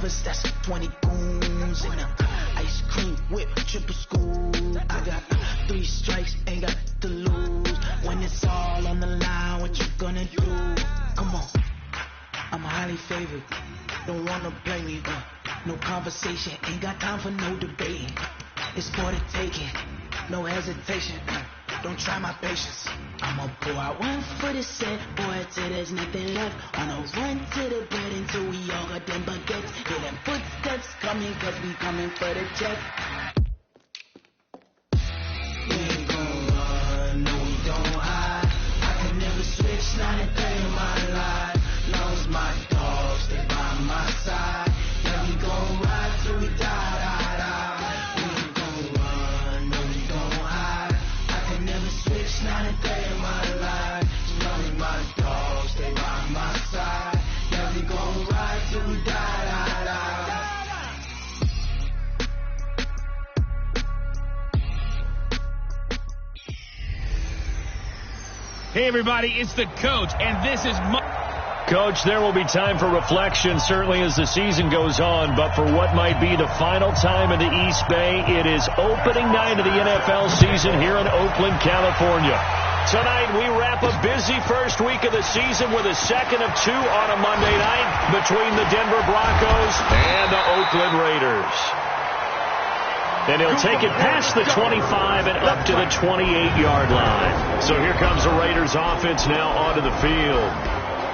brothers, that's 20 goons. And ice cream whip, triple school. I got 3 strikes, ain't got to lose. When it's all on the line, what you gonna do? Come on, I'm highly favored. Don't wanna play me, no conversation, ain't got time for no debating. It's for the taking, no hesitation. Don't try my patience. I'ma pour out one for the set, boy, till there's nothing left. On a run to the bread until we all got them baguettes. Hear them footsteps coming, cause we coming for the check. We ain't gon' run, no we don't hide. I can never switch, not a day in my life. Long as my dogs stay by my side. Yeah, we gon' ride till we die. Not a day in my life, as long as my dogs stay by my side. Yeah, we gon' ride till we die. Hey everybody, it's the coach, and this is Coach, there will be time for reflection, certainly as the season goes on, but for what might be the final time in the East Bay, it is opening night of the NFL season here in Oakland, California. Tonight, we wrap a busy first week of the season with a second of 2 on a Monday night between the Denver Broncos and the Oakland Raiders. And he'll take it past the 25 and up to the 28-yard line. So here comes the Raiders offense now onto the field.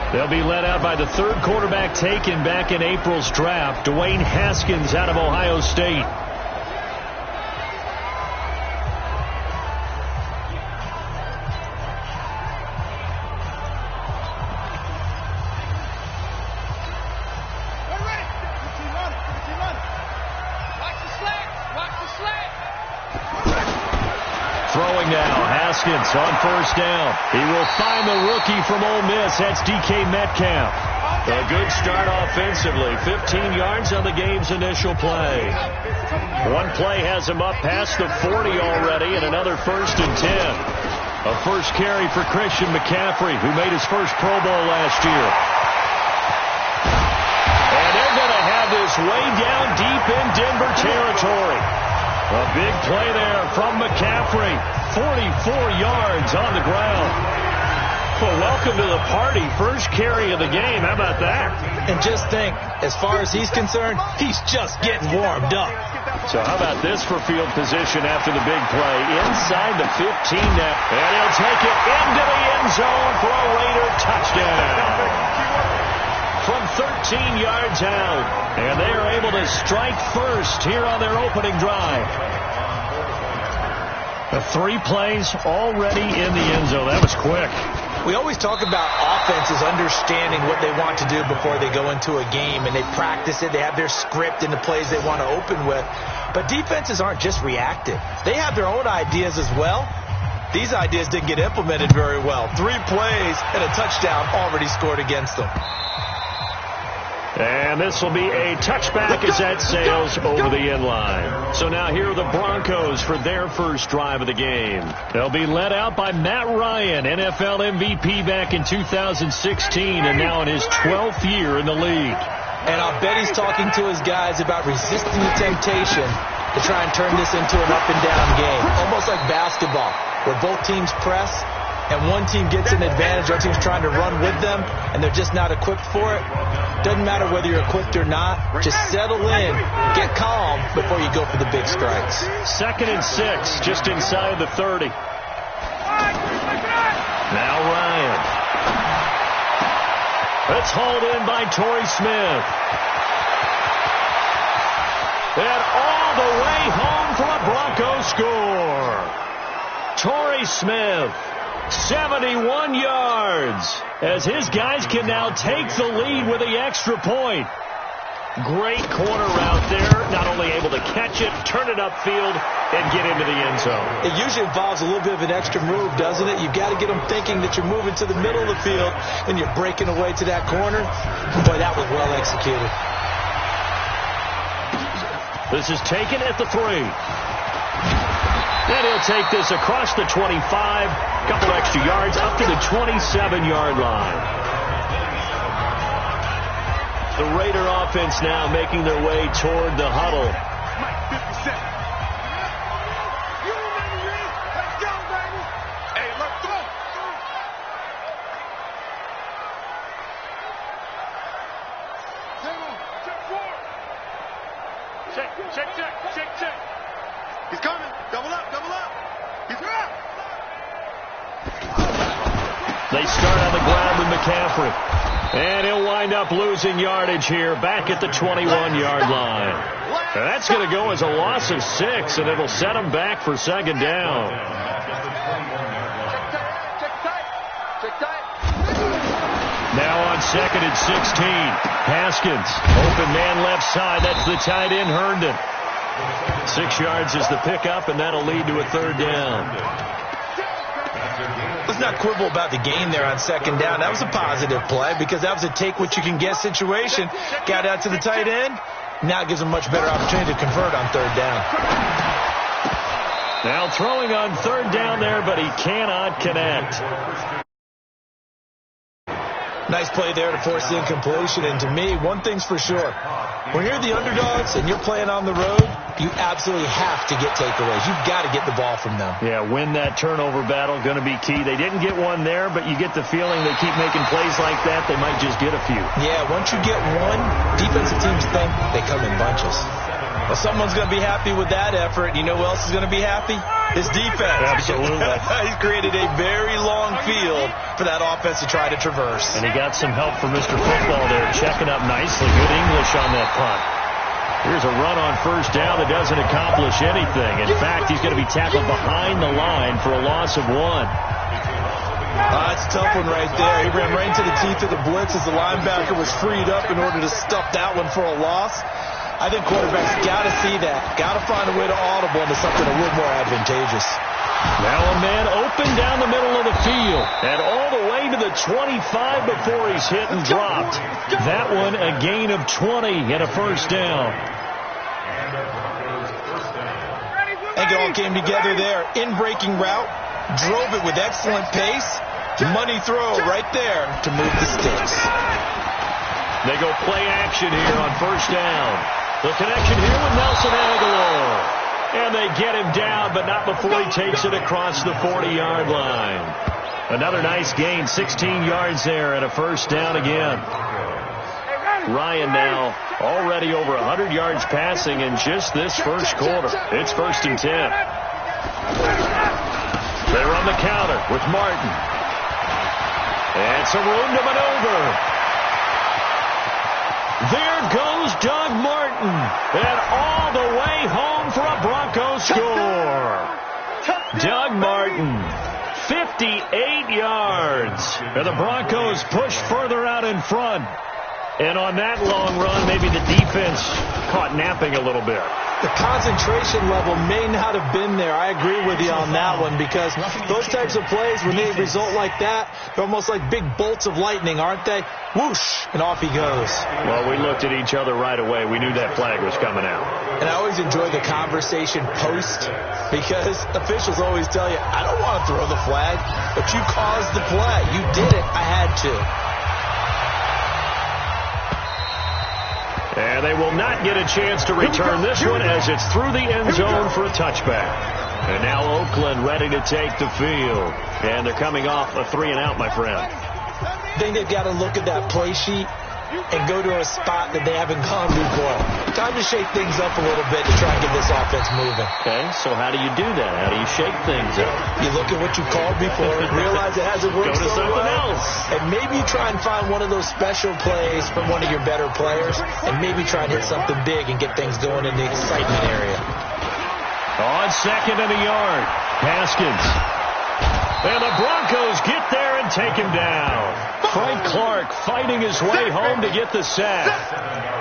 They'll be led out by the third quarterback taken back in April's draft, Dwayne Haskins out of Ohio State. Throwing now, Haskins on first down. He will find the rookie from Ole Miss. That's DK Metcalf. A good start offensively. 15 yards on the game's initial play. One play has him up past the 40 already, and another 1st and 10. A first carry for Christian McCaffrey, who made his first Pro Bowl last year. And they're going to have this way down deep in Denver territory. A big play there from McCaffrey. 44 yards on the ground. Well, welcome to the party. First carry of the game. How about that? And just think, as far as he's concerned, he's just getting warmed up. So how about this for field position after the big play? Inside the 15 now. And he'll take it into the end zone for a Raider touchdown. From 13 yards out. And they are able to strike first here on their opening drive. The 3 plays already in the end zone. That was quick. We always talk about offenses understanding what they want to do before they go into a game, and they practice it. They have their script and the plays they want to open with. But defenses aren't just reactive. They have their own ideas as well. These ideas didn't get implemented very well. 3 plays and a touchdown already scored against them. And this will be a touchback as that sails over the end line. So now here are the Broncos for their first drive of the game. They'll be led out by Matt Ryan, NFL MVP back in 2016 and now in his 12th year in the league. And I'll bet he's talking to his guys about resisting the temptation to try and turn this into an up-and-down game. Almost like basketball, where both teams press and one team gets an advantage, other team's trying to run with them, and they're just not equipped for it. Doesn't matter whether you're equipped or not. Just settle in, get calm before you go for the big strikes. 2nd and 6, just inside the 30. Now Ryan. It's hauled in by Torrey Smith. And all the way home for a Bronco score. Torrey Smith. 71 yards as his guys can now take the lead with the extra point. Great corner route there. Not only able to catch it, turn it upfield, and get into the end zone. It usually involves a little bit of an extra move, doesn't it? You've got to get them thinking that you're moving to the middle of the field and you're breaking away to that corner. Boy, that was well executed. This is taken at the 3. And he'll take this across the 25, couple extra yards, up to the 27-yard line. The Raider offense now making their way toward the huddle. Check. He's coming. Double up. He's up. They start on the ground with McCaffrey. And he'll wind up losing yardage here back at the 21-yard line. And that's going to go as a loss of 6, and it'll set him back for second down. Now on second and 16. Haskins, open man left side. That's the tight end, Herndon. 6 yards is the pickup, and that'll lead to a third down. Let's not quibble about the gain there on second down. That was a positive play because that was a take-what-you-can-get situation. Got out to the tight end. Now it gives him a much better opportunity to convert on third down. Now throwing on third down there, but he cannot connect. Nice play there to force the incompletion. And to me, one thing's for sure. When you're the underdogs and you're playing on the road, you absolutely have to get takeaways. You've got to get the ball from them. Yeah, win that turnover battle, going to be key. They didn't get one there, but you get the feeling they keep making plays like that, they might just get a few. Yeah, once you get one, defensive teams think they come in bunches. Well, someone's going to be happy with that effort. You know who else is going to be happy? His defense. Absolutely. He's created a very long field for that offense to try to traverse. And he got some help from Mr. Football there, checking up nicely. Good English on that punt. Here's a run on first down that doesn't accomplish anything. In fact, he's going to be tackled behind the line for a loss of 1. That's a tough one right there. He ran right into the teeth of the blitz as the linebacker was freed up in order to stuff that one for a loss. I think quarterbacks got to see that. Got to find a way to audible into something a little more advantageous. Now a man open down the middle of the field and all the way to the 25 before he's hit and dropped. That one a gain of 20 and a first down. I think it all came together there. In-breaking route, drove it with excellent pace. Money throw right there to move the sticks. They go play action here on first down. The connection here with Nelson Agholor. And they get him down, but not before he takes it across the 40-yard line. Another nice gain, 16 yards there, and a first down again. Ryan now already over 100 yards passing in just this first quarter. It's 1st and 10. They run the counter with Martin. And some room to maneuver. There goes Doug Martin, and all the way home for a Broncos score. Doug Martin, 58 yards, and the Broncos push further out in front. And on that long run, maybe the defense caught napping a little bit. The concentration level may not have been there. I agree with you on that one because those types of plays, when they result like that, they're almost like big bolts of lightning, aren't they? Whoosh, and off he goes. Well, we looked at each other right away. We knew that flag was coming out. And I always enjoy the conversation post because officials always tell you, I don't want to throw the flag, but you caused the play. You did it. I had to. And they will not get a chance to return this one as it's through the end zone for a touchback. And now Oakland ready to take the field. And they're coming off a 3-and-out, my friend. I think they've got to look at that play sheet and go to a spot that they haven't gone before. Time to shake things up a little bit to try and get this offense moving. Okay, so how do you do that? How do you shake things up? You look at what you called before and realize it hasn't worked Go to so something well. else. And maybe you try and find one of those special plays from one of your better players and maybe try and hit something big and get things going in the excitement area. On second and a yard, Haskins. And the Broncos get there and take him down. Frank Clark fighting his way home to get the sack.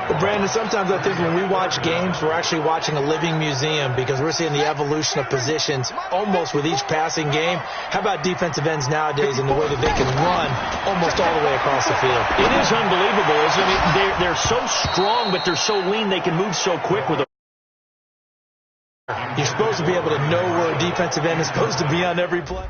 Well, Brandon, sometimes I think when we watch games, we're actually watching a living museum because we're seeing the evolution of positions almost with each passing game. How about defensive ends nowadays and the way that they can run almost all the way across the field? It is unbelievable, isn't it? They're so strong, but they're so lean they can move so quick with them. You're supposed to be able to know where a defensive end is supposed to be on every play.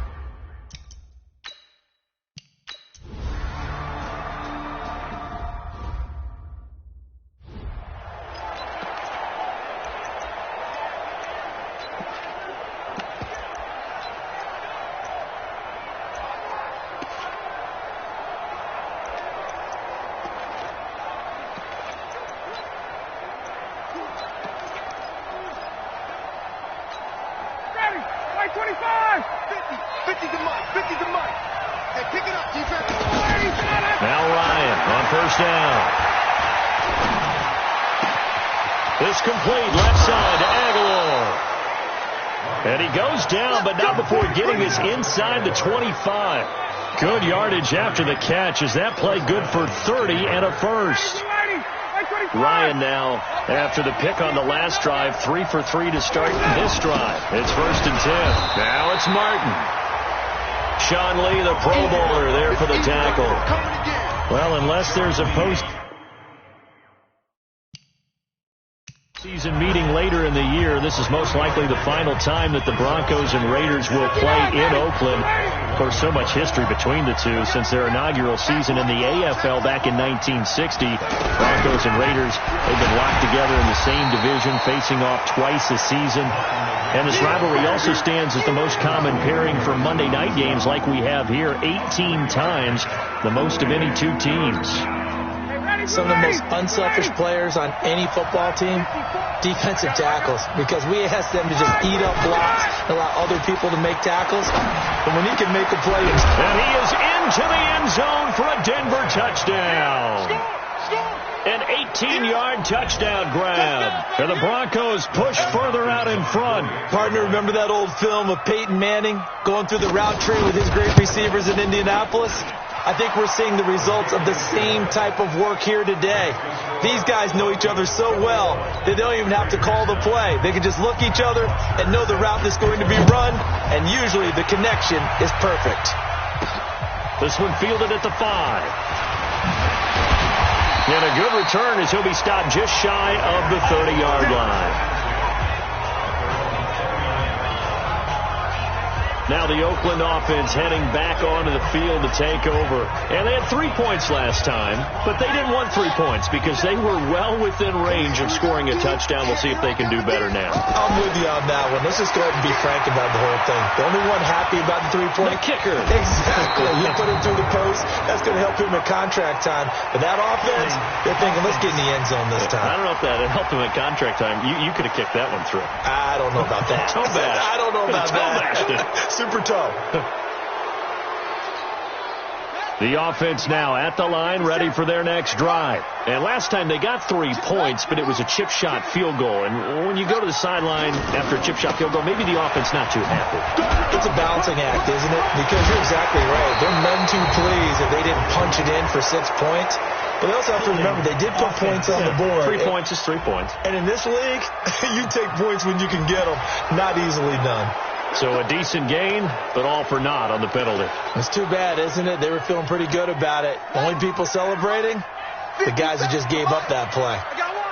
touchdown. It's complete left side to Aguilar. And he goes down, but not before getting this inside the 25. Good yardage after the catch. Is that play good for 30 and a first? Ryan now, after the pick on the last drive, 3 for 3 to start this drive. It's 1st and 10. Now it's Martin. Sean Lee, the Pro Bowler, there for the tackle. Well, unless there's a post-season meeting later in the year, this is most likely the final time that the Broncos and Raiders will play in Oakland. Of course, so much history between the two since their inaugural season in the AFL back in 1960. Broncos and Raiders, they've been locked together in the same division, facing off twice a season. And this rivalry also stands as the most common pairing for Monday night games like we have here, 18 times, the most of any two teams. Some of the most unselfish players on any football team, defensive tackles, because we ask them to just eat up blocks and allow other people to make tackles. But when he can make a play, and he is into the end zone for a Denver touchdown. An 18-yard touchdown grab. And the Broncos push further out in front. Partner, remember that old film of Peyton Manning going through the route tree with his great receivers in Indianapolis? I think we're seeing the results of the same type of work here today. These guys know each other so well that they don't even have to call the play. They can just look each other and know the route that's going to be run, and usually the connection is perfect. This one fielded at the 5. And a good return as he'll be stopped just shy of the 30-yard line. Now the Oakland offense heading back onto the field to take over. And they had 3 points last time, but they didn't want 3 points because they were well within range of scoring a touchdown. We'll see if they can do better now. I'm with you on that one. Let's just go ahead and be frank about the whole thing. The only one happy about the 3-point. The kicker. Exactly. You put him through the post. That's going to help him at contract time. But that offense, they're thinking, let's get in the end zone this time. I don't know if that helped him at contract time. You could have kicked that one through. I don't know about that. Toe bash. I don't know about that. Super toe. The offense now at the line, ready for their next drive. And last time they got 3 points, but it was a chip shot field goal. And when you go to the sideline after a chip shot field goal, maybe the offense not too happy. It's a balancing act, isn't it? Because you're exactly right. They're none too pleased if they didn't punch it in for 6 points. But they also have to remember they did put points on the board. 3 points is 3 points. And in this league, you take points when you can get them. Not easily done. So a decent gain, but all for naught on the penalty. It's too bad, isn't it? They were feeling pretty good about it. Only people celebrating, the guys who just gave up that play. I got one.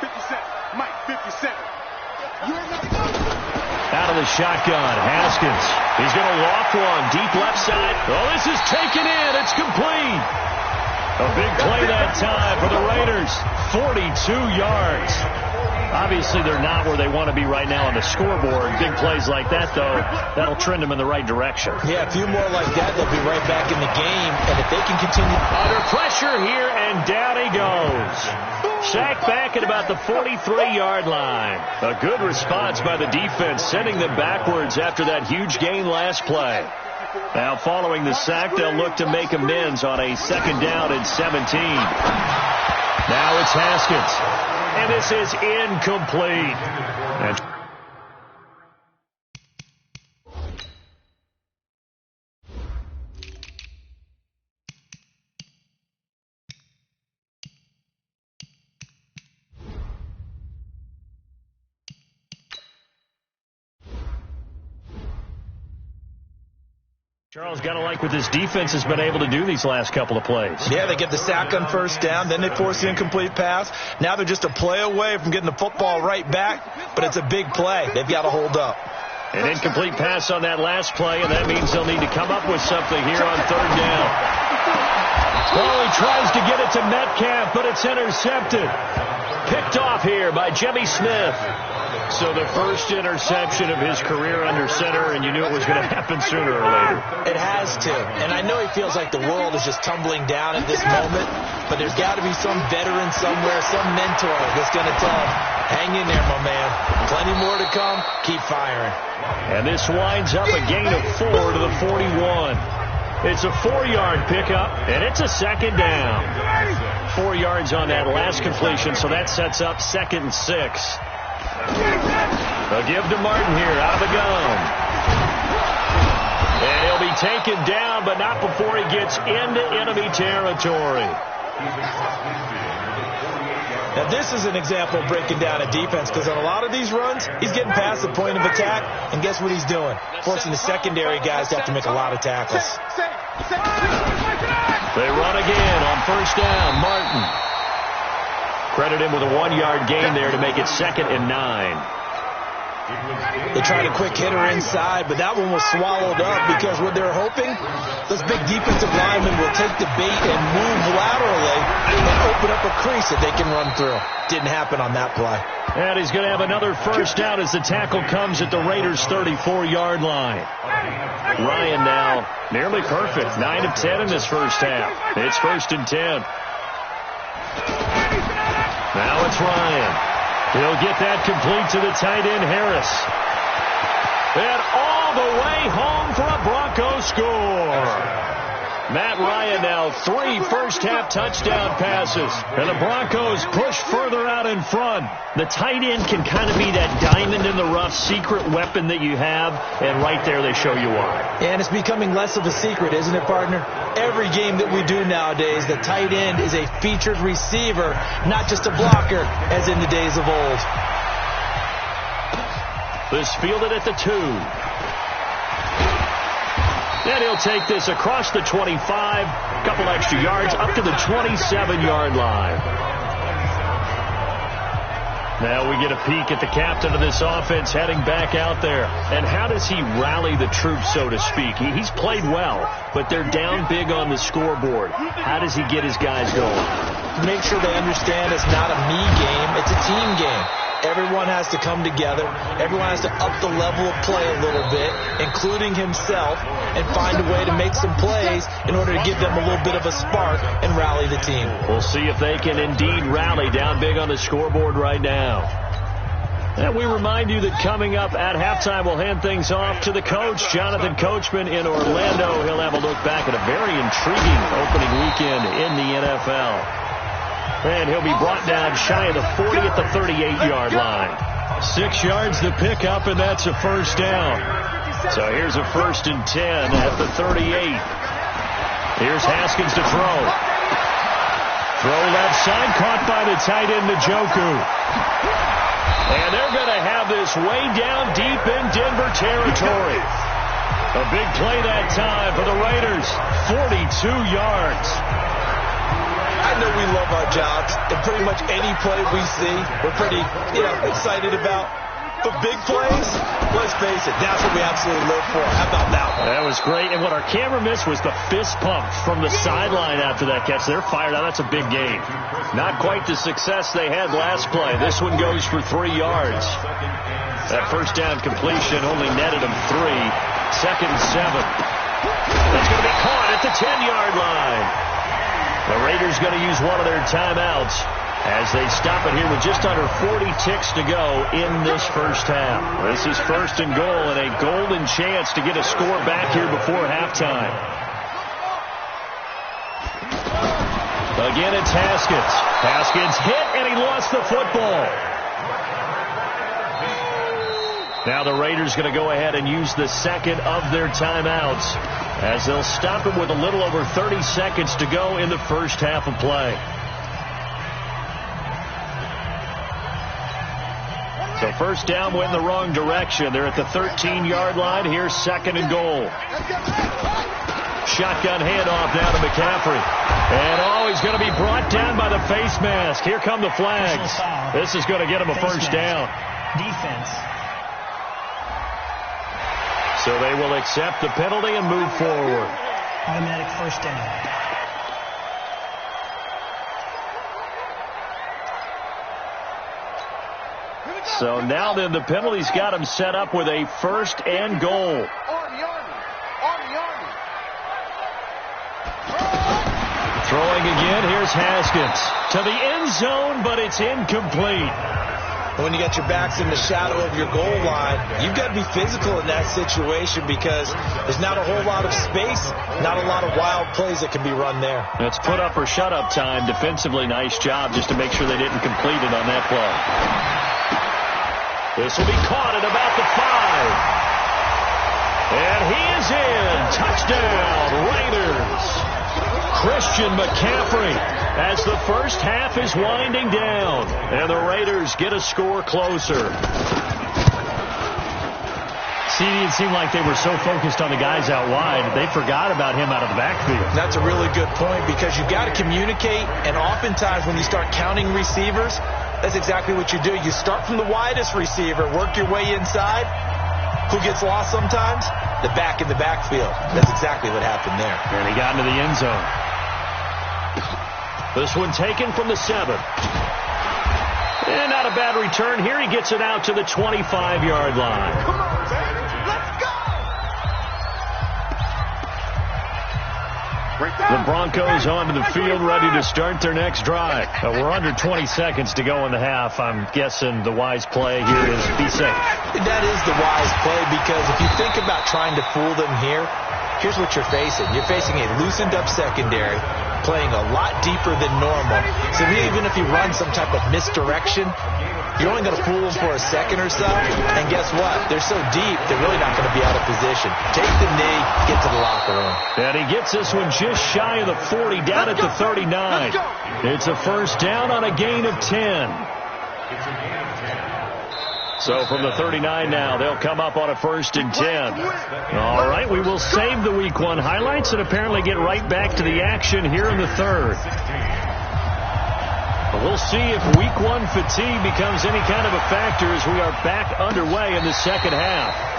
57. Mike, 57. Out of the shotgun, Haskins. He's going to loft one, deep left side. Oh, this is taken in. It's complete. A big play that time for the Raiders. 42 yards. Obviously, they're not where they want to be right now on the scoreboard. Big plays like that, though, that'll trend them in the right direction. Yeah, a few more like that, they'll be right back in the game. And if they can continue under pressure here, and down he goes. Sacked back at about the 43-yard line. A good response by the defense, sending them backwards after that huge gain last play. Now, following the sack, they'll look to make amends on a 2nd down and 17. Now it's Haskins. And this is incomplete. Charles, got to like what this defense has been able to do these last couple of plays. Yeah, they get the sack on 1st down, then they force the incomplete pass. Now they're just a play away from getting the football right back, but it's a big play. They've got to hold up. An incomplete pass on that last play, and that means they'll need to come up with something here on 3rd down. Well, he tries to get it to Metcalf, but it's intercepted. Picked off here by Jimmy Smith. So the first interception of his career under center, and you knew it was going to happen sooner or later. It has to. And I know he feels like the world is just tumbling down at this moment, but there's got to be some veteran somewhere, some mentor that's going to tell him, hang in there, my man. Plenty more to come. Keep firing. And this winds up a gain of 4 to the 41. It's a 4-yard pickup, and it's a second down. 4 yards on that last completion, so that sets up 2nd and 6. They'll give to Martin here out of the gun. And he'll be taken down, but not before he gets into enemy territory. Now, this is an example of breaking down a defense, because on a lot of these runs, he's getting past the point of attack, and guess what he's doing? Forcing the secondary guys to have to make a lot of tackles. They run again on 1st down. Martin. Credit him with a 1-yard gain there to make it 2nd and 9. They tried a quick hitter inside, but that one was swallowed up because what they're hoping, those big defensive linemen will take the bait and move laterally and open up a crease that they can run through. Didn't happen on that play. And he's going to have another 1st down as the tackle comes at the Raiders' 34-yard line. Ryan now nearly perfect. 9 of 10 in this first half. It's 1st and 10. Now it's Ryan. He'll get that complete to the tight end, Harris. And all the way home for a Broncos score. Matt Ryan now 3 first-half touchdown passes. And the Broncos push further out in front. The tight end can kind of be that diamond in the rough secret weapon that you have. And right there they show you why. And it's becoming less of a secret, isn't it, partner? Every game that we do nowadays, the tight end is a featured receiver, not just a blocker, as in the days of old. This fielded at the 2. And he'll take this across the 25, a couple extra yards, up to the 27-yard line. Now we get a peek at the captain of this offense heading back out there. And how does he rally the troops, so to speak? He's played well, but they're down big on the scoreboard. How does he get his guys going? Make sure they understand it's not a me game, it's a team game. Everyone has to come together. Everyone has to up the level of play a little bit, including himself, and find a way to make some plays in order to give them a little bit of a spark and rally the team. We'll see if they can indeed rally down big on the scoreboard right now. And we remind you that coming up at halftime, we'll hand things off to the coach, Jonathan Coachman in Orlando. He'll have a look back at a very intriguing opening weekend in the NFL. And he'll be brought down shy of the 40 at the 38-yard line. 6 yards to pick up, and that's a 1st down. So here's a 1st and 10 at the 38. Here's Haskins to throw. Throw left side, caught by the tight end, Njoku. And they're going to have this way down deep in Denver territory. A big play that time for the Raiders. 42 yards. I know we love our jobs, and pretty much any play we see, we're pretty, excited about. But big plays, let's face it, that's what we absolutely live for. How about that one? That was great, and what our camera missed was the fist pump from the sideline after that catch. They're fired out. That's a big gain. Not quite the success they had last play. This one goes for 3 yards. That 1st down completion only netted them 3. 2nd and 7. That's going to be caught at the 10-yard line. The Raiders going to use one of their timeouts as they stop it here with just under 40 ticks to go in this first half. This is 1st and goal and a golden chance to get a score back here before halftime. Again, it's Haskins. Haskins hit, and he lost the football. Now the Raiders going to go ahead and use the 2nd of their timeouts as they'll stop him with a little over 30 seconds to go in the first half of play. So 1st down went in the wrong direction. They're at the 13-yard line. Here's 2nd and goal. Shotgun handoff down to McCaffrey. And he's going to be brought down by the face mask. Here come the flags. This is going to get him a 1st down. Defense. So they will accept the penalty and move forward. Automatic 1st down. So now then the penalty's got him set up with a 1st and goal. Throwing again, here's Haskins. To the end zone, but it's incomplete. And when you got your backs in the shadow of your goal line, you've got to be physical in that situation because there's not a whole lot of space, not a lot of wild plays that can be run there. It's put up or shut up time. Defensively, nice job just to make sure they didn't complete it on that play. This will be caught at about the 5. And he is in. Touchdown, Raiders. Christian McCaffrey as the first half is winding down. And the Raiders get a score closer. See, it seemed like they were so focused on the guys out wide, they forgot about him out of the backfield. That's a really good point because you've got to communicate, and oftentimes when you start counting receivers, that's exactly what you do. You start from the widest receiver, work your way inside. Who gets lost sometimes? The back in the backfield. That's exactly what happened there. And he got into the end zone. This one taken from the 7. And not a bad return here. He gets it out to the 25-yard line. Come on, baby. Let's go. The Broncos onto the field ready to start their next drive. We're under 20 seconds to go in the half. I'm guessing the wise play here is be safe. That is the wise play because if you think about trying to fool them here, here's what you're facing. You're facing a loosened up secondary playing a lot deeper than normal. So even if you run some type of misdirection, you're only going to fool them for a second or so. And guess what? They're so deep, they're really not going to be out of position. Take the knee, get to the locker room. And he gets this one just shy of the 40, down at the 39. It's a first down on a gain of 10. So from the 39 now, they'll come up on a 1st and 10. All right, we will save the Week 1 highlights and apparently get right back to the action here in the 3rd. We'll see if Week 1 fatigue becomes any kind of a factor as we are back underway in the second half.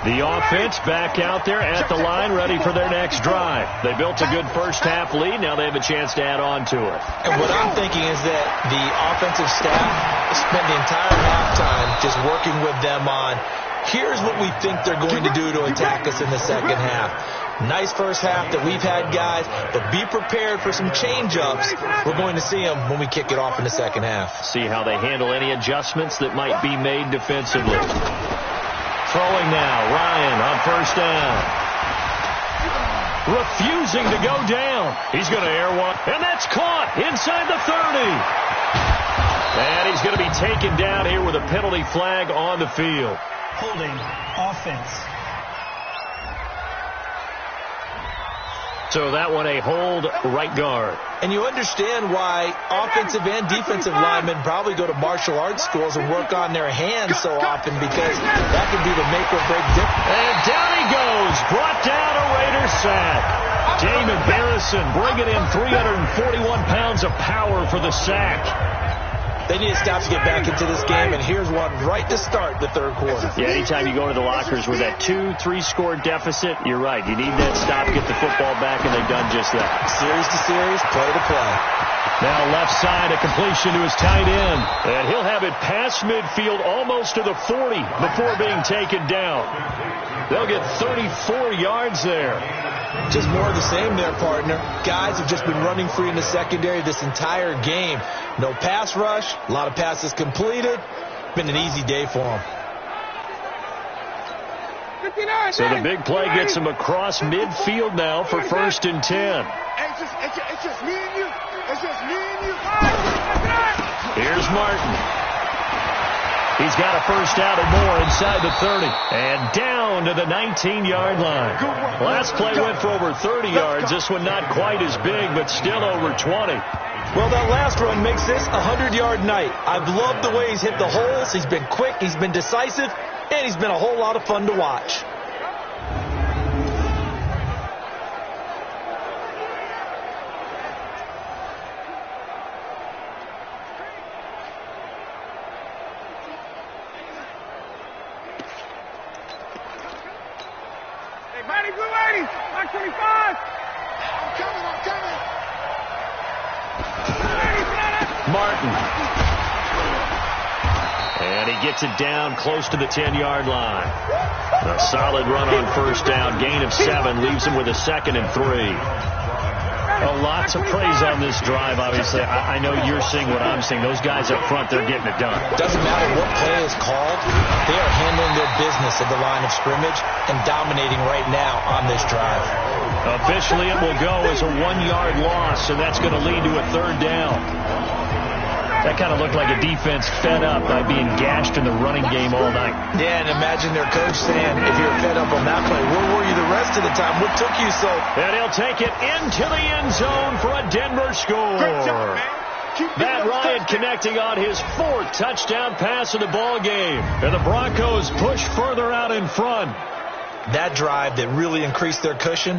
The offense back out there at the line, ready for their next drive. They built a good first half lead. Now they have a chance to add on to it. And what I'm thinking is that the offensive staff spent the entire halftime just working with them on, here's what we think they're going to do to attack us in the second half. Nice first half that we've had, guys, but be prepared for some change-ups. We're going to see them when we kick it off in the second half. See how they handle any adjustments that might be made defensively. Throwing now, Ryan on first down. Refusing to go down. He's going to air one, and that's caught inside the 30. And he's going to be taken down here with a penalty flag on the field. Holding offense. So that one a hold, right guard. And you understand why offensive and defensive linemen probably go to martial arts schools and work on their hands so often because that could be the make or break difference. And down he goes, brought down a Raider sack. Damon Harrison bringing in 341 pounds of power for the sack. They need to stop to get back into this game, and here's one right to start the 3rd quarter. Yeah, anytime you go into the lockers with that 2-3 score deficit, you're right. You need that stop, get the football back, and they've done just that. Series to series, play to play. Now left side, a completion to his tight end. And he'll have it past midfield almost to the 40 before being taken down. They'll get 34 yards there. Just more of the same there, partner. Guys have just been running free in the secondary this entire game. No pass rush, a lot of passes completed. Been an easy day for them. So the big play gets him across midfield now for 1st and 10. It's just me and you. It's just me and you. Here's Martin. He's got a first out or more inside the 30. And down to the 19-yard line. Last play went for over 30 yards. This one not quite as big, but still over 20. Well, that last run makes this a 100-yard night. I've loved the way he's hit the holes. He's been quick, he's been decisive, and he's been a whole lot of fun to watch. Hey, Matty, Blue 80, 925. I'm coming. Martin. And he gets it down close to the 10-yard line. A solid run on first down. Gain of 7 leaves him with a 2nd and 3. Lots of praise on this drive, obviously. I know you're seeing what I'm seeing. Those guys up front, they're getting it done. Doesn't matter what play is called. They are handling their business at the line of scrimmage and dominating right now on this drive. Officially, it will go as a 1-yard loss, and that's going to lead to a 3rd down. That kind of looked like a defense fed up by being gashed in the running game all night. Yeah, and imagine their coach saying, if you're fed up on that play, where were you the rest of the time? What took you so? And he'll take it into the end zone for a Denver score. Matt Ryan connecting on his 4th touchdown pass of the ball game. And the Broncos push further out in front. That drive that really increased their cushion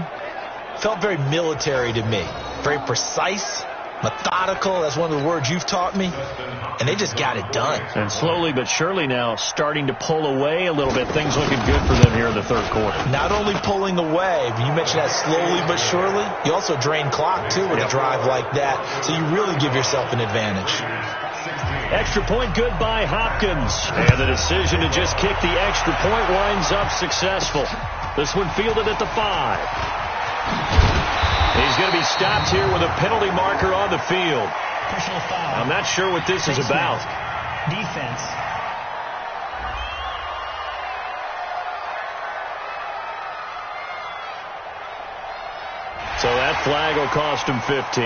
felt very military to me. Very precise. Methodical, that's one of the words you've taught me, and they just got it done. And slowly but surely now starting to pull away a little bit. Things looking good for them here in the 3rd quarter. Not only pulling away, but you mentioned that slowly but surely. You also drain clock, too, with a drive like that, so you really give yourself an advantage. Extra point good by Hopkins. And the decision to just kick the extra point winds up successful. This one fielded at the 5. He's going to be stopped here with a penalty marker on the field. Personal foul. I'm not sure what this is about. Defense. So that flag will cost him 15.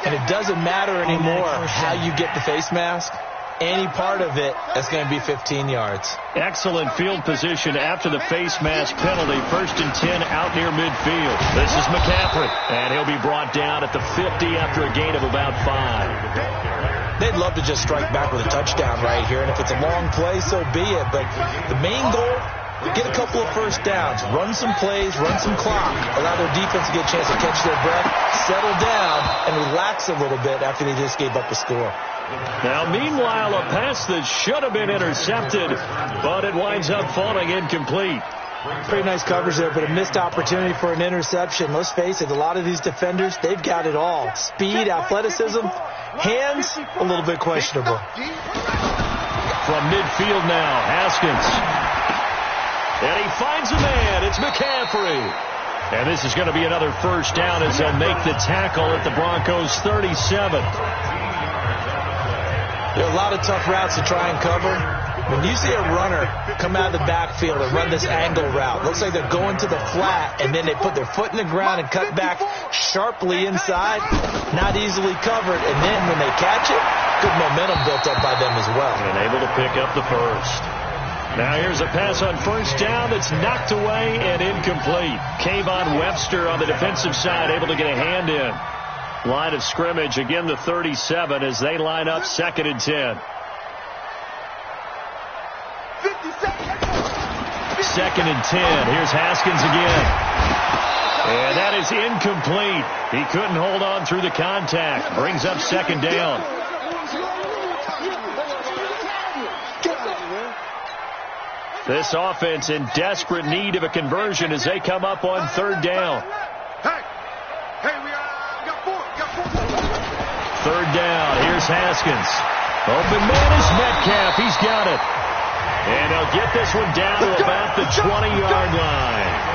And it doesn't matter anymore how you get the face mask. Any part of it, that's going to be 15 yards. Excellent field position after the face mask penalty. 1st and 10 out near midfield. This is McCaffrey, and he'll be brought down at the 50 after a gain of about 5. They'd love to just strike back with a touchdown right here, and if it's a long play, so be it. But the main goal, get a couple of first downs, run some plays, run some clock, allow their defense to get a chance to catch their breath, settle down, and relax a little bit after they just gave up a score. Now, meanwhile, a pass that should have been intercepted, but it winds up falling incomplete. Pretty nice coverage there, but a missed opportunity for an interception. Let's face it, a lot of these defenders, they've got it all. Speed, athleticism, hands, a little bit questionable. From midfield now, Haskins. And he finds a man. It's McCaffrey. And this is going to be another first down as they'll make the tackle at the Broncos' 37. There are a lot of tough routes to try and cover. When you see a runner come out of the backfield and run this angle route, looks like they're going to the flat, and then they put their foot in the ground and cut back sharply inside, not easily covered. And then when they catch it, good momentum built up by them as well. And able to pick up the first. Now here's a pass on first down that's knocked away and incomplete. Kayvon Webster on the defensive side able to get a hand in. Line of scrimmage, again the 37 as they line up 2nd and 10. 2nd and 10. Here's Haskins again. And that is incomplete. He couldn't hold on through the contact. Brings up 2nd down. This offense in desperate need of a conversion as they come up on 3rd down. 3rd down. Here's Haskins. Open man is Metcalf. He's got it. And they'll get this one down to about the 20-yard line.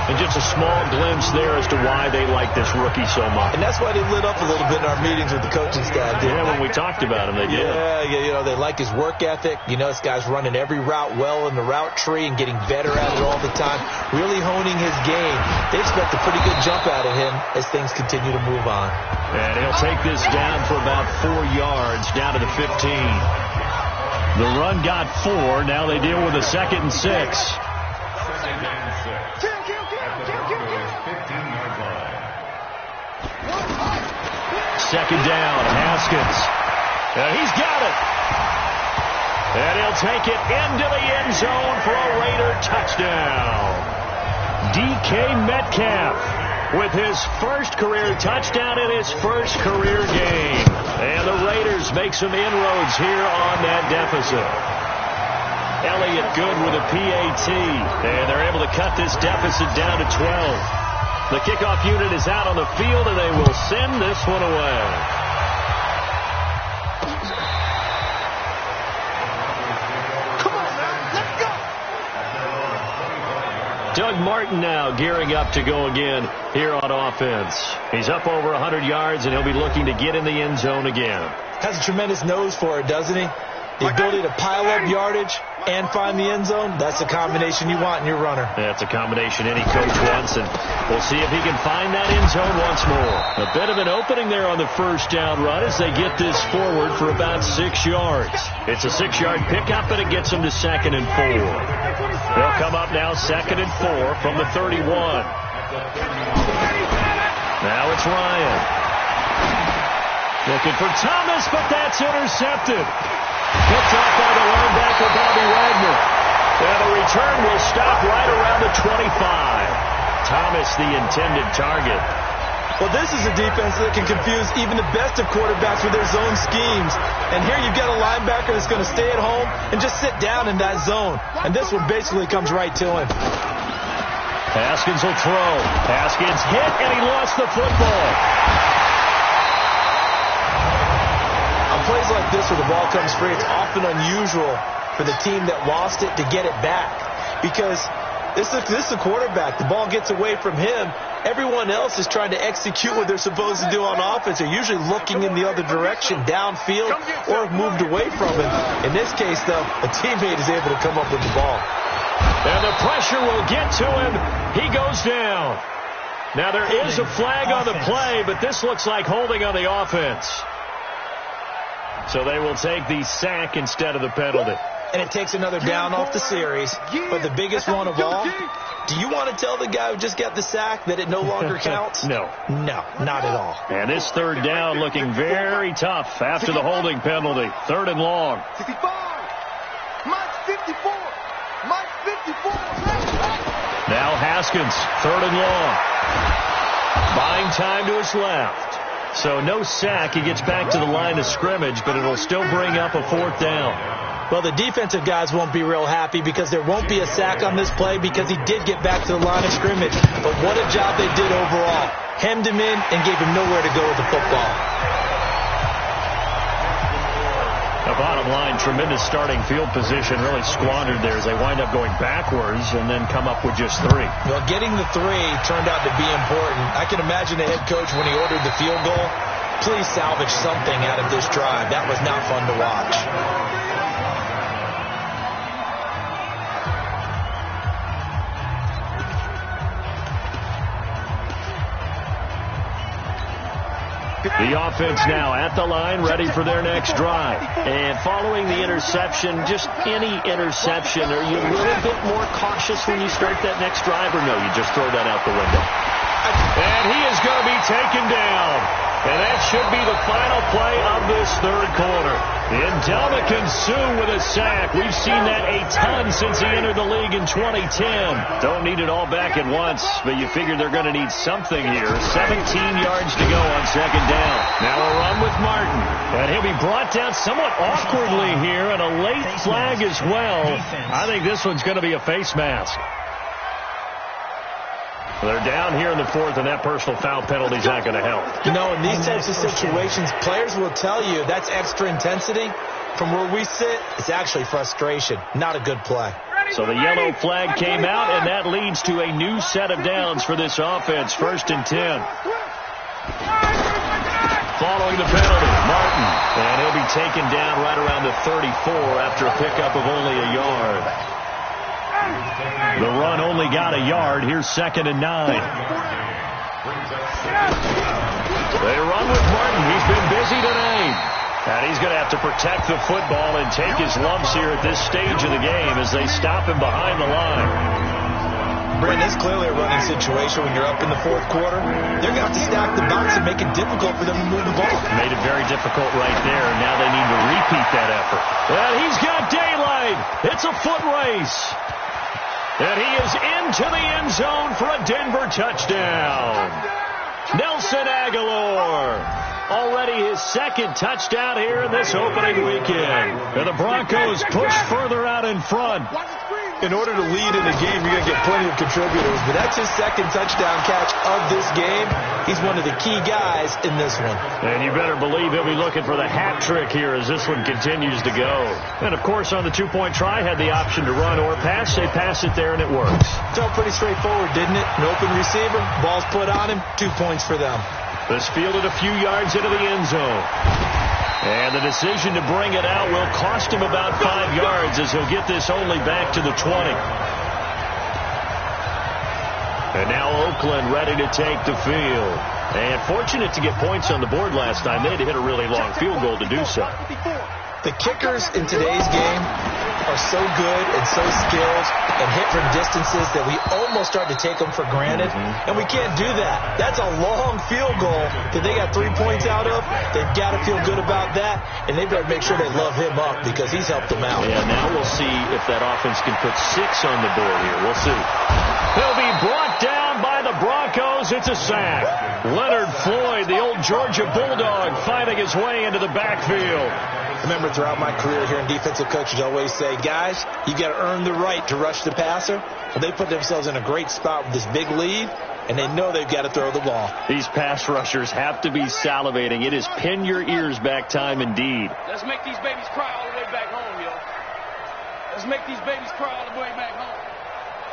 And just a small glimpse there as to why they like this rookie so much. And that's why they lit up a little bit in our meetings with the coaching staff. Yeah, when we talked about him, they did. Yeah, you know, they like his work ethic. You know, this guy's running every route well in the route tree and getting better at it all the time, really honing his game. They expect a pretty good jump out of him as things continue to move on. And he'll take this down for about 4 yards, down to the 15. The run got 4. Now they deal with a 2nd and 6. Second down, Haskins. He's got it. And he'll take it into the end zone for a Raider touchdown. DK Metcalf with his first career touchdown in his first career game. And the Raiders make some inroads here on that deficit. Elliott good with a PAT. And they're able to cut this deficit down to 12. The kickoff unit is out on the field, and they will send this one away. Doug Martin now gearing up to go again here on offense. He's up over 100 yards, and he'll be looking to get in the end zone again. Has a tremendous nose for it, doesn't he? The ability to pile up yardage and find the end zone, that's the combination you want in your runner. That's a combination any coach wants, and we'll see if he can find that end zone once more. A bit of an opening there on the first down run as they get this forward for about 6 yards. It's a 6-yard pickup, and it gets them to 2nd and 4. They'll come up now 2nd and 4 from the 31. Now it's Ryan. Looking for Thomas, but that's intercepted. Picked off by the linebacker, Bobby Wagner. And the return will stop right around the 25. Thomas, the intended target. Well, this is a defense that can confuse even the best of quarterbacks with their zone schemes. And here you've got a linebacker that's going to stay at home and just sit down in that zone. And this one basically comes right to him. Haskins will throw. Haskins hit, and he lost the football. Plays like this where the ball comes free, it's often unusual for the team that lost it to get it back. Because this is a quarterback. The ball gets away from him. Everyone else is trying to execute what they're supposed to do on offense. They're usually looking in the other direction, downfield, or moved away from him. In this case, though, a teammate is able to come up with the ball. And the pressure will get to him. He goes down. Now, there is a flag on the play, but this looks like holding on the offense. So they will take the sack instead of the penalty. And it takes another down off the series. But the biggest one of all, do you want to tell the guy who just got the sack that it no longer counts? No. No, not at all. And this third down looking very tough after the holding penalty. 3rd and long. 65. Mike 54. Mike 54. Now Haskins, 3rd and long. Buying time to his left. So no sack. He gets back to the line of scrimmage, but it'll still bring up a 4th down. Well, the defensive guys won't be real happy because there won't be a sack on this play because he did get back to the line of scrimmage. But what a job they did overall. Hemmed him in and gave him nowhere to go with the football. The bottom line, tremendous starting field position, really squandered there as they wind up going backwards and then come up with just 3. Well, getting the 3 turned out to be important. I can imagine the head coach when he ordered the field goal, please salvage something out of this drive. That was not fun to watch. The offense now at the line, ready for their next drive. And following the interception, just any interception, are you a little bit more cautious when you start that next drive, or no, you just throw that out the window? And he is going to be taken down. And that should be the final play of this third quarter. Ndamukong Suh with a sack. We've seen that a ton since he entered the league in 2010. Don't need it all back at once, but you figure they're going to need something here. 17 yards to go on 2nd down. Now a run with Martin. And he'll be brought down somewhat awkwardly here, and a late flag as well. I think this one's going to be a face mask. They're down here in the 4th, and that personal foul penalty is not going to help. You know, in these types of situations, players will tell you that's extra intensity. From where we sit, it's actually frustration. Not a good play. So the yellow flag came out, and that leads to a new set of downs for this offense. 1st and 10. Following the penalty, Martin. And he'll be taken down right around the 34 after a pickup of only a yard. The run only got a yard. Here's 2nd and 9. They run with Martin. He's been busy today. And he's going to have to protect the football and take his lumps here at this stage of the game as they stop him behind the line. Brent, this is clearly a running situation when you're up in the 4th quarter. They're going to have to stack the box and make it difficult for them to move the ball. Made it very difficult right there. Now they need to repeat that effort. And he's got daylight. It's a foot race. And he is into the end zone for a Denver touchdown. Nelson Aguilar. Already his 2nd touchdown here in this opening weekend. And the Broncos push further out in front. In order to lead in a game, you're going to get plenty of contributors. But that's his second touchdown catch of this game. He's one of the key guys in this one. And you better believe he'll be looking for the hat trick here as this one continues to go. And, of course, on the two-point try, had the option to run or pass. They pass it there, and it works. Felt pretty straightforward, didn't it? An open receiver, ball's put on him, 2 points for them. This fielded a few yards into the end zone. And the decision to bring it out will cost him about 5 yards as he'll get this only back to the 20. And now Oakland ready to take the field. And fortunate to get points on the board last time. They had to hit a really long field goal to do so. The kickers in today's game are so good and so skilled and hit from distances that we almost start to take them for granted. And we can't do that. That's a long field goal that they got 3 points out of. They've got to feel good about that, and they better make sure they love him up because he's helped them out. Yeah, now we'll see if that offense can put 6 on the board here. We'll see. He'll be brought down by the Broncos. It's a sack. Leonard Floyd, the old Georgia Bulldog, finding his way into the backfield. Remember, throughout my career here in defensive coaches always say, guys, you got to earn the right to rush the passer. Well, they put themselves in a great spot with this big lead, and they know they've got to throw the ball. These pass rushers have to be salivating. It is pin your ears back time indeed. Let's make these babies cry all the way back home, yo. Let's make these babies cry all the way back home.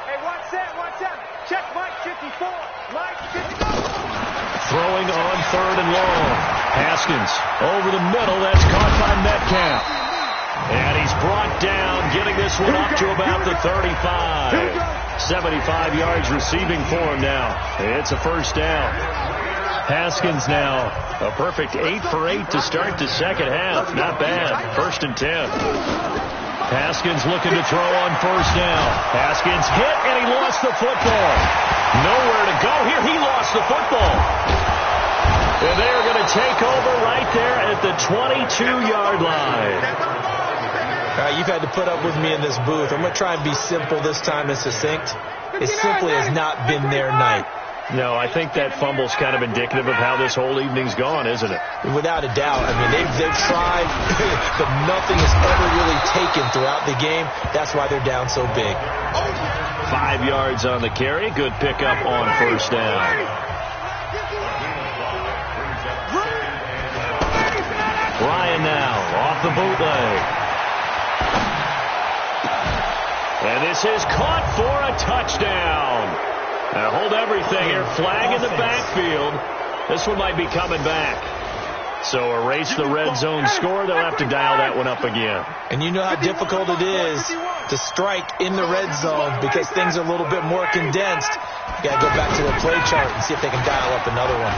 Hey, watch that, watch that. Check Mike 54. Mike 54. Throwing on 3rd and long. Haskins over the middle. That's caught by Metcalf. And he's brought down, getting this one up to about the 35. 75 yards receiving for him now. It's a first down. Haskins now a perfect 8 for 8 to start the second half. Not bad. 1st and 10. Haskins looking to throw on 1st down. Haskins hit, and he lost the football. Nowhere to go here. He lost the football. And they are going to take over right there at the 22-yard line. All right, you've had to put up with me in this booth. I'm going to try and be simple this time and succinct. It simply has not been their night. No, I think that fumble's kind of indicative of how this whole evening's gone, isn't it? Without a doubt. I mean, they've tried, but nothing has ever really taken throughout the game. That's why they're down so big. 5 yards on the carry. Good pickup on 1st down. Ryan now off the bootleg. And this is caught for a touchdown. Now hold everything here. Flag in the backfield. This one might be coming back. So erase the red zone score. They'll have to dial that one up again. And you know how difficult it is to strike in the red zone because things are a little bit more condensed. You got to go back to the play chart and see if they can dial up another one.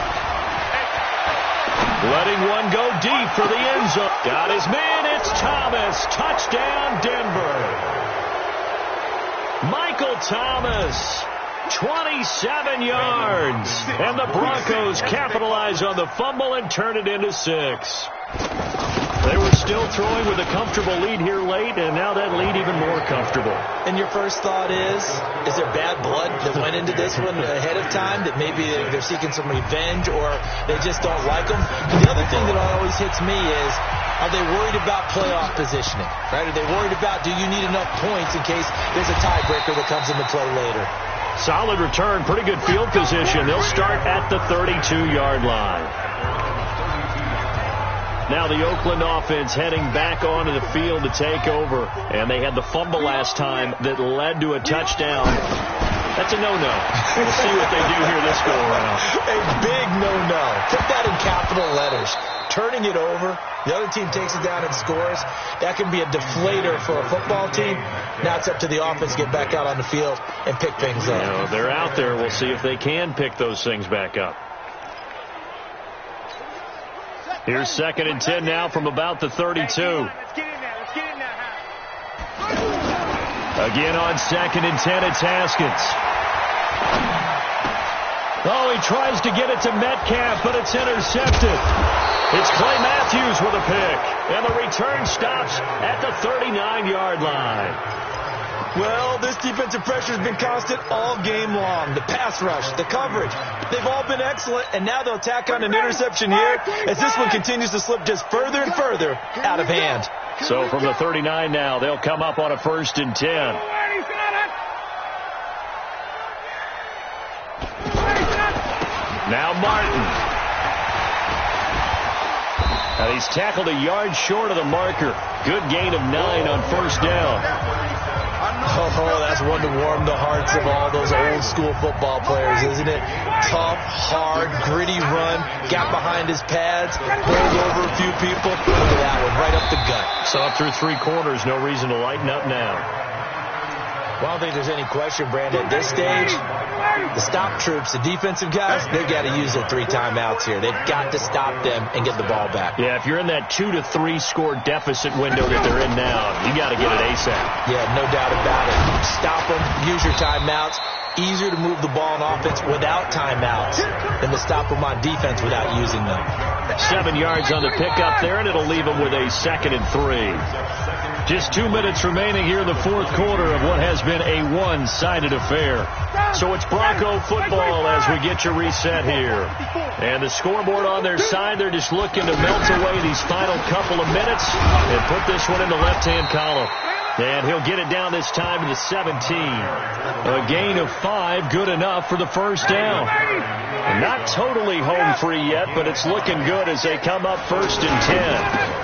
Letting one go deep for the end zone. Got his man. It's Thomas. Touchdown, Denver. Michael Thomas. 27 yards. And the Broncos capitalize on the fumble and turn it into 6. They were still throwing with a comfortable lead here late, and now that lead even more comfortable. And your first thought is there bad blood that went into this one ahead of time, that maybe they're seeking some revenge or they just don't like them? And the other thing that always hits me is, are they worried about playoff positioning? Right? Are they worried about, do you need enough points in case there's a tiebreaker that comes into play later? Solid return, pretty good field position. They'll start at the 32-yard line. Now the Oakland offense heading back onto the field to take over. And they had the fumble last time that led to a touchdown. That's a no-no. We'll see what they do here this go-around. A big no-no. Put that in capital letters. Turning it over, the other team takes it down and scores. That can be a deflator for a football team. Now it's up to the offense to get back out on the field and pick things up. You know, they're out there. We'll see if they can pick those things back up. Here's 2nd and 10 now from about the 32. Again on 2nd and 10, it's Haskins. Oh, he tries to get it to Metcalf, but it's intercepted. It's Clay Matthews with a pick. And the return stops at the 39-yard line. Well, this defensive pressure has been constant all game long. The pass rush, the coverage, they've all been excellent, and now they'll tack on an interception here as this one continues to slip just further and further out of hand. So from the 39 now, they'll come up on a 1st and 10. Now Martin. And he's tackled a yard short of the marker. Good gain of 9 on first down. Oh, that's one to warm the hearts of all those old school football players, isn't it? Tough, hard, gritty run, got behind his pads, bowled over a few people. Look at that one, right up the gut. Saw it through 3 quarters, no reason to lighten up now. Well, I don't think there's any question, Brandon. At this stage, the stop troops, the defensive guys, they've got to use their 3 timeouts here. They've got to stop them and get the ball back. Yeah, if you're in that 2 to 3 score deficit window that they're in now, you got to get it ASAP. Yeah, no doubt about it. Stop them, use your timeouts. Easier to move the ball on offense without timeouts than to stop them on defense without using them. 7 yards on the pickup there, and it'll leave them with a 2nd and 3. Just 2 minutes remaining here in the 4th quarter of what has been a one-sided affair. So it's Bronco football as we get your reset here. And the scoreboard on their side, they're just looking to melt away these final couple of minutes and put this one in the left-hand column. And he'll get it down this time to the 17. A gain of 5, good enough for the first down. Not totally home free yet, but it's looking good as they come up 1st and 10.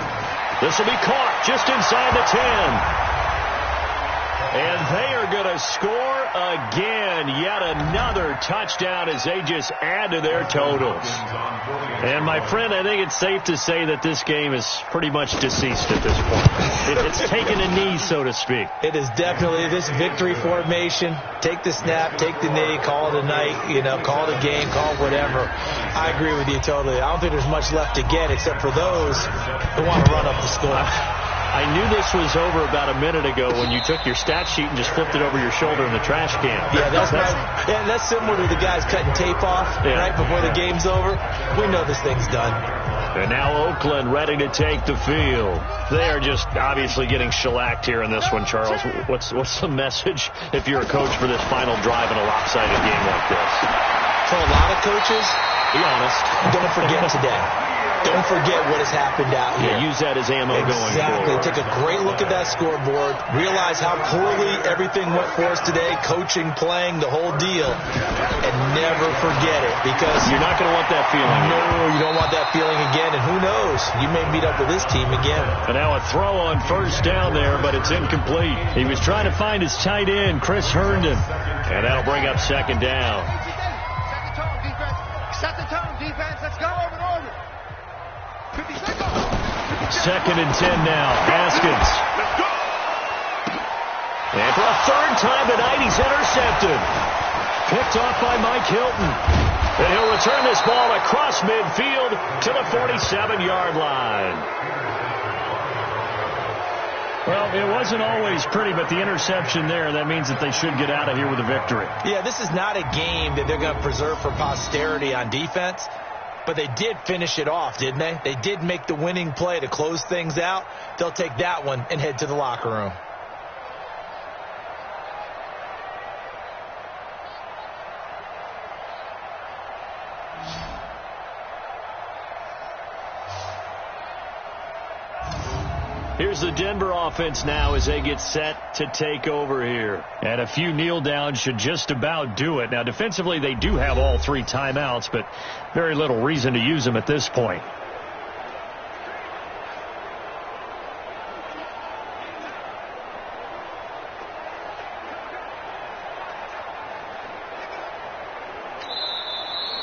This will be caught just inside the 10. And they are going to score again. Yet another touchdown as they just add to their totals. And, my friend, I think it's safe to say that this game is pretty much deceased at this point. It's taken a knee, so to speak. It is definitely this victory formation. Take the snap, take the knee, call it a night, call it a game, call it whatever. I agree with you totally. I don't think there's much left to get except for those who want to run up the score. I knew this was over about a minute ago when you took your stat sheet and just flipped it over your shoulder in the trash can. Yeah, that's similar to the guys cutting tape off right before the game's over. We know this thing's done. And now Oakland ready to take the field. They are just obviously getting shellacked here in this one, Charles. What's the message if you're a coach for this final drive in a lopsided game like this? For a lot of coaches, be honest, don't forget today. Don't forget what has happened out here. Yeah, use that as ammo going forward. Exactly. Take a great look at that scoreboard. Realize how poorly everything went for us today. Coaching, playing, the whole deal. And never forget it. Because you're not going to want that feeling. No, you don't want that feeling again. And who knows? You may meet up with this team again. And now a throw on first down there, but it's incomplete. He was trying to find his tight end, Chris Herndon. And that'll bring up 2nd down. Set the tone, defense. Let's go over and over. 2nd and 10 now. Haskins. And for a 3rd time tonight, he's intercepted. Picked off by Mike Hilton. And he'll return this ball across midfield to the 47-yard line. Well, it wasn't always pretty, but the interception there, that means that they should get out of here with a victory. Yeah, this is not a game that they're going to preserve for posterity on defense. But they did finish it off, didn't they? They did make the winning play to close things out. They'll take that one and head to the locker room. Here's the Denver offense now as they get set to take over here. And a few kneel downs should just about do it. Now, defensively, they do have all 3 timeouts, but very little reason to use them at this point.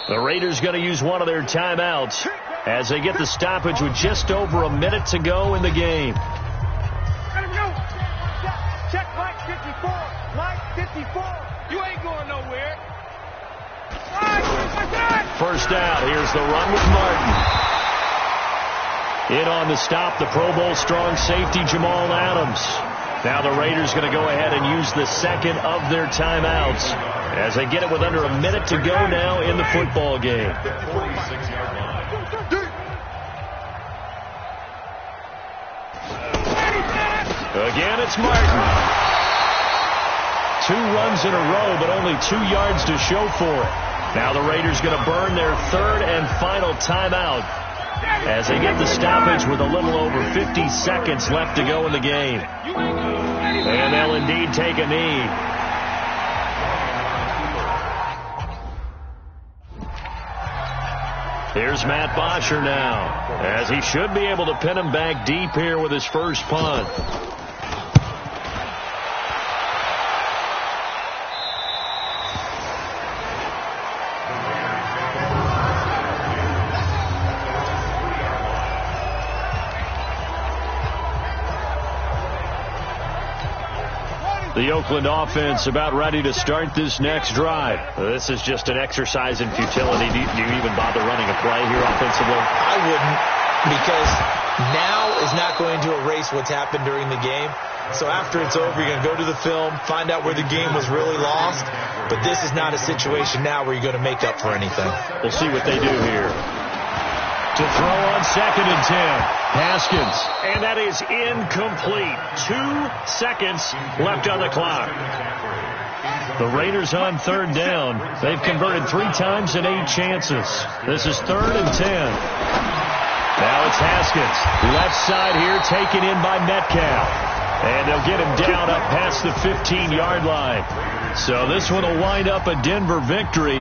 The Raiders going to use one of their timeouts as they get the stoppage with just over a minute to go in the game. Check Mike 54. Mike 54. You ain't going nowhere. First down. Here's the run with Martin. In on the stop, the Pro Bowl strong safety Jamal Adams. Now the Raiders going to go ahead and use the 2nd of their timeouts as they get it with under a minute to go now in the football game. Again, it's Martin. 2 runs in a row, but only 2 yards to show for it. Now the Raiders going to burn their 3rd and final timeout as they get the stoppage with a little over 50 seconds left to go in the game. And they'll indeed take a knee. Here's Matt Bosher now, as he should be able to pin him back deep here with his first punt. The Oakland offense about ready to start this next drive. This is just an exercise in futility. Do you even bother running a play here offensively? I wouldn't, because now is not going to erase what's happened during the game. So after it's over, you're going to go to the film, find out where the game was really lost. But this is not a situation now where you're going to make up for anything. We'll see what they do here. To throw on 2nd and 10. Haskins. And that is incomplete. 2 seconds left on the clock. The Raiders on 3rd down. They've converted 3 times in 8 chances. This is 3rd and 10. Now it's Haskins. Left side here taken in by Metcalf. And they'll get him down up past the 15-yard line. So this one will wind up a Denver victory.